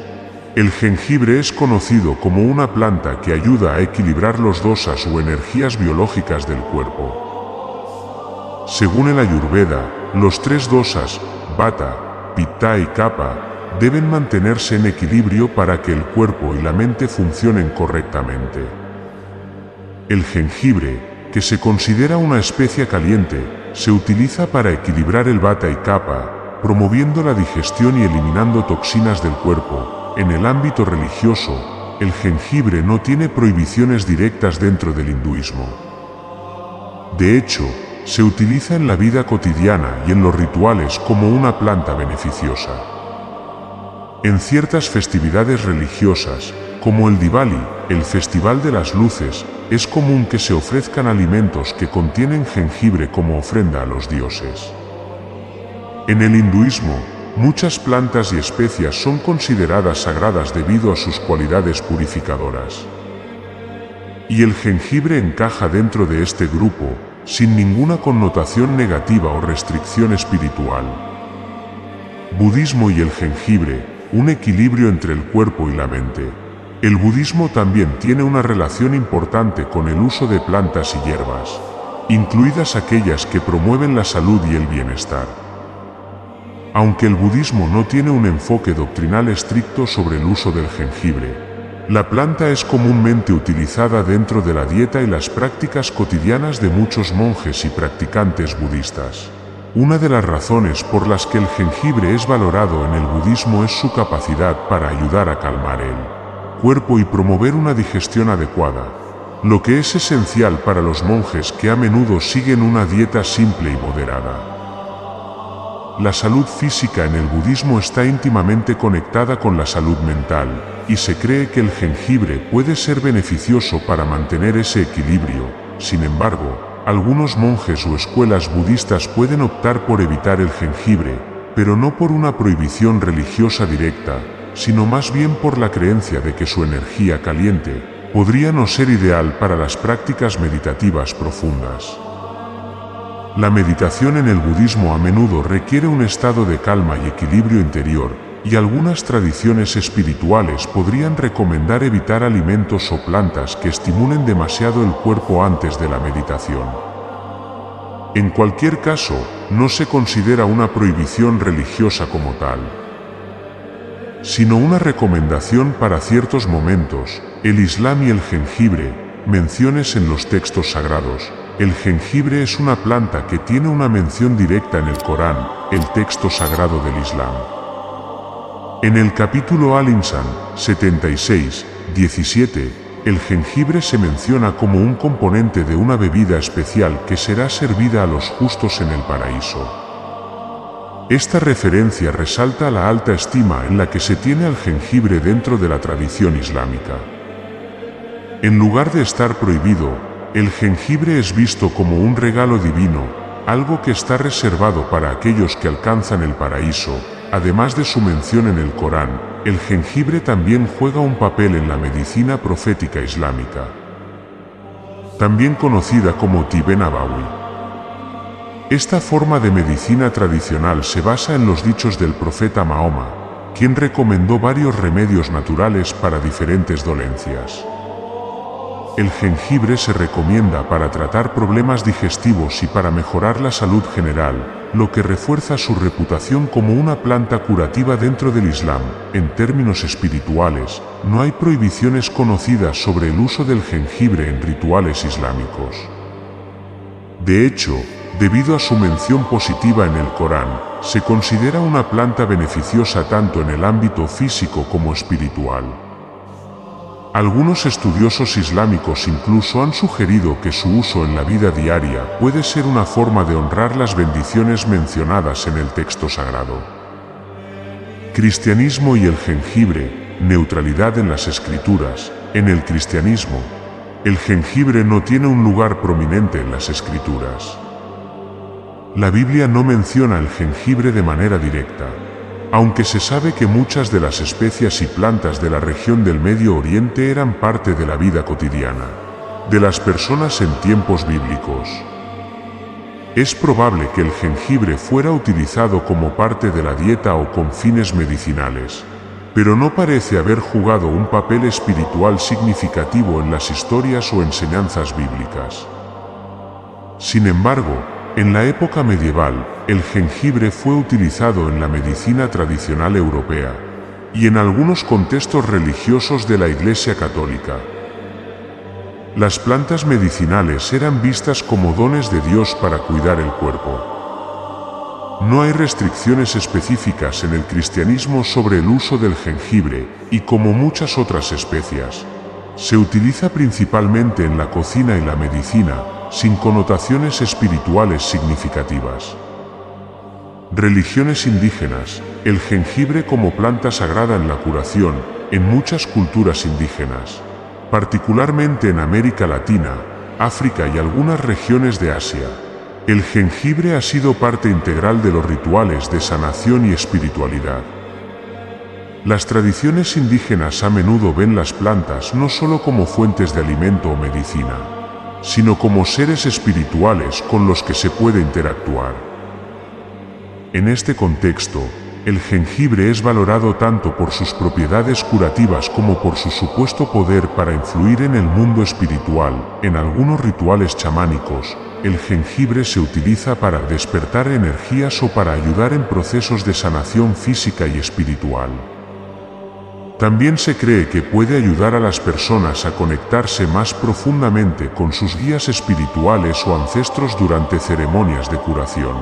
El jengibre es conocido como una planta que ayuda a equilibrar los dosas o energías biológicas del cuerpo. Según el Ayurveda, los 3 dosas, Vata, Pitta y Kapha, deben mantenerse en equilibrio para que el cuerpo y la mente funcionen correctamente. El jengibre, que se considera una especia caliente, se utiliza para equilibrar el Vata y Kapha, promoviendo la digestión y eliminando toxinas del cuerpo. En el ámbito religioso, el jengibre no tiene prohibiciones directas dentro del hinduismo. De hecho, se utiliza en la vida cotidiana y en los rituales como una planta beneficiosa. En ciertas festividades religiosas, como el Diwali, el Festival de las Luces, es común que se ofrezcan alimentos que contienen jengibre como ofrenda a los dioses. En el hinduismo, muchas plantas y especias son consideradas sagradas debido a sus cualidades purificadoras. Y el jengibre encaja dentro de este grupo, sin ninguna connotación negativa o restricción espiritual. Budismo y el jengibre, un equilibrio entre el cuerpo y la mente. El budismo también tiene una relación importante con el uso de plantas y hierbas, incluidas aquellas que promueven la salud y el bienestar. Aunque el budismo no tiene un enfoque doctrinal estricto sobre el uso del jengibre, la planta es comúnmente utilizada dentro de la dieta y las prácticas cotidianas de muchos monjes y practicantes budistas. Una de las razones por las que el jengibre es valorado en el budismo es su capacidad para ayudar a calmar el cuerpo y promover una digestión adecuada, lo que es esencial para los monjes que a menudo siguen una dieta simple y moderada. La salud física en el budismo está íntimamente conectada con la salud mental, y se cree que el jengibre puede ser beneficioso para mantener ese equilibrio. Sin embargo, algunos monjes o escuelas budistas pueden optar por evitar el jengibre, pero no por una prohibición religiosa directa, sino más bien por la creencia de que su energía caliente podría no ser ideal para las prácticas meditativas profundas. La meditación en el budismo a menudo requiere un estado de calma y equilibrio interior, y algunas tradiciones espirituales podrían recomendar evitar alimentos o plantas que estimulen demasiado el cuerpo antes de la meditación. En cualquier caso, no se considera una prohibición religiosa como tal, sino una recomendación para ciertos momentos. El Islam y el jengibre, menciones en los textos sagrados. El jengibre es una planta que tiene una mención directa en el Corán, el texto sagrado del Islam. En el capítulo Al-Insan 76:17, el jengibre se menciona como un componente de una bebida especial que será servida a los justos en el paraíso. Esta referencia resalta la alta estima en la que se tiene al jengibre dentro de la tradición islámica. En lugar de estar prohibido, el jengibre es visto como un regalo divino, algo que está reservado para aquellos que alcanzan el paraíso. Además de su mención en el Corán, el jengibre también juega un papel en la medicina profética islámica, también conocida como tibé nabawi. Esta forma de medicina tradicional se basa en los dichos del profeta Mahoma, quien recomendó varios remedios naturales para diferentes dolencias. El jengibre se recomienda para tratar problemas digestivos y para mejorar la salud general, lo que refuerza su reputación como una planta curativa dentro del Islam. En términos espirituales, no hay prohibiciones conocidas sobre el uso del jengibre en rituales islámicos. De hecho, debido a su mención positiva en el Corán, se considera una planta beneficiosa tanto en el ámbito físico como espiritual. Algunos estudiosos islámicos incluso han sugerido que su uso en la vida diaria puede ser una forma de honrar las bendiciones mencionadas en el texto sagrado. Cristianismo y el jengibre, neutralidad en las escrituras. En el cristianismo, el jengibre no tiene un lugar prominente en las escrituras. La Biblia no menciona el jengibre de manera directa, aunque se sabe que muchas de las especias y plantas de la región del Medio Oriente eran parte de la vida cotidiana de las personas en tiempos bíblicos. Es probable que el jengibre fuera utilizado como parte de la dieta o con fines medicinales, pero no parece haber jugado un papel espiritual significativo en las historias o enseñanzas bíblicas. Sin embargo, en la época medieval, el jengibre fue utilizado en la medicina tradicional europea y en algunos contextos religiosos de la Iglesia Católica. Las plantas medicinales eran vistas como dones de Dios para cuidar el cuerpo. No hay restricciones específicas en el cristianismo sobre el uso del jengibre, y como muchas otras especias, se utiliza principalmente en la cocina y la medicina, sin connotaciones espirituales significativas. Religiones indígenas. El jengibre como planta sagrada en la curación. En muchas culturas indígenas, particularmente en América Latina, África y algunas regiones de Asia, el jengibre ha sido parte integral de los rituales de sanación y espiritualidad. Las tradiciones indígenas a menudo ven las plantas no solo como fuentes de alimento o medicina, sino como seres espirituales con los que se puede interactuar. En este contexto, el jengibre es valorado tanto por sus propiedades curativas como por su supuesto poder para influir en el mundo espiritual. En algunos rituales chamánicos, el jengibre se utiliza para despertar energías o para ayudar en procesos de sanación física y espiritual. También se cree que puede ayudar a las personas a conectarse más profundamente con sus guías espirituales o ancestros durante ceremonias de curación.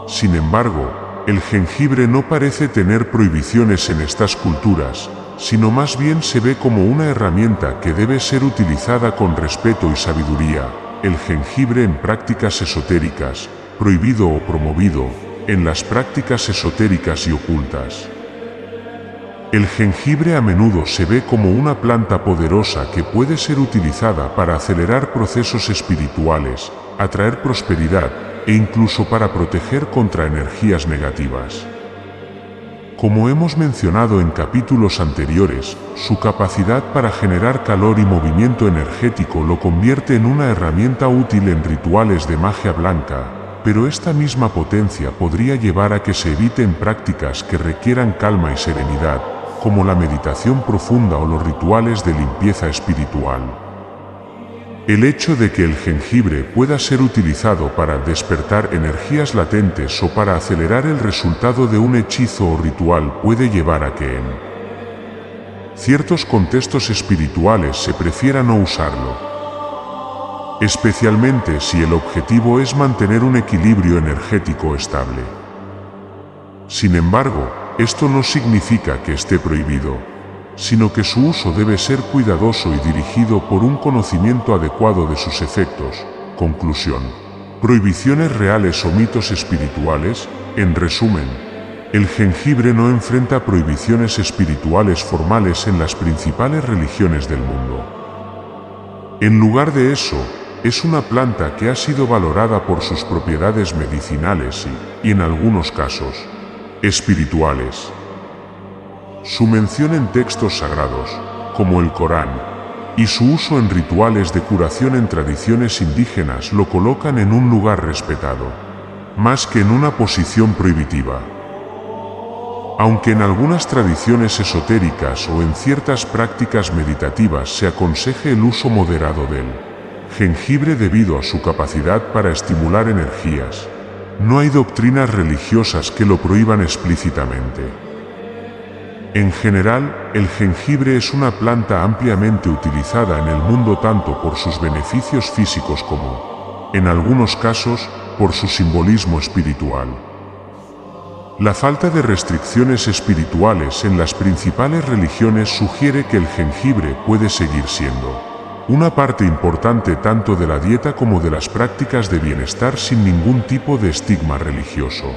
Sin embargo, el jengibre no parece tener prohibiciones en estas culturas, sino más bien se ve como una herramienta que debe ser utilizada con respeto y sabiduría. El jengibre en prácticas esotéricas, prohibido o promovido. en las prácticas esotéricas y ocultas. El jengibre a menudo se ve como una planta poderosa que puede ser utilizada para acelerar procesos espirituales, atraer prosperidad e incluso para proteger contra energías negativas. Como hemos mencionado en capítulos anteriores, su capacidad para generar calor y movimiento energético lo convierte en una herramienta útil en rituales de magia blanca, pero esta misma potencia podría llevar a que se eviten prácticas que requieran calma y serenidad, como la meditación profunda o los rituales de limpieza espiritual. El hecho de que el jengibre pueda ser utilizado para despertar energías latentes o para acelerar el resultado de un hechizo o ritual puede llevar a que en ciertos contextos espirituales se prefiera no usarlo, especialmente si el objetivo es mantener un equilibrio energético estable. Sin embargo, esto no significa que esté prohibido, sino que su uso debe ser cuidadoso y dirigido por un conocimiento adecuado de sus efectos. Conclusión. Prohibiciones reales o mitos espirituales. En resumen, el jengibre no enfrenta prohibiciones espirituales formales en las principales religiones del mundo. En lugar de eso, es una planta que ha sido valorada por sus propiedades medicinales y en algunos casos, espirituales. Su mención en textos sagrados, como el Corán, y su uso en rituales de curación en tradiciones indígenas lo colocan en un lugar respetado, más que en una posición prohibitiva. Aunque en algunas tradiciones esotéricas o en ciertas prácticas meditativas se aconseje el uso moderado del jengibre debido a su capacidad para estimular energías, no hay doctrinas religiosas que lo prohíban explícitamente. En general, el jengibre es una planta ampliamente utilizada en el mundo tanto por sus beneficios físicos como, en algunos casos, por su simbolismo espiritual. La falta de restricciones espirituales en las principales religiones sugiere que el jengibre puede seguir siendo una parte importante tanto de la dieta como de las prácticas de bienestar sin ningún tipo de estigma religioso.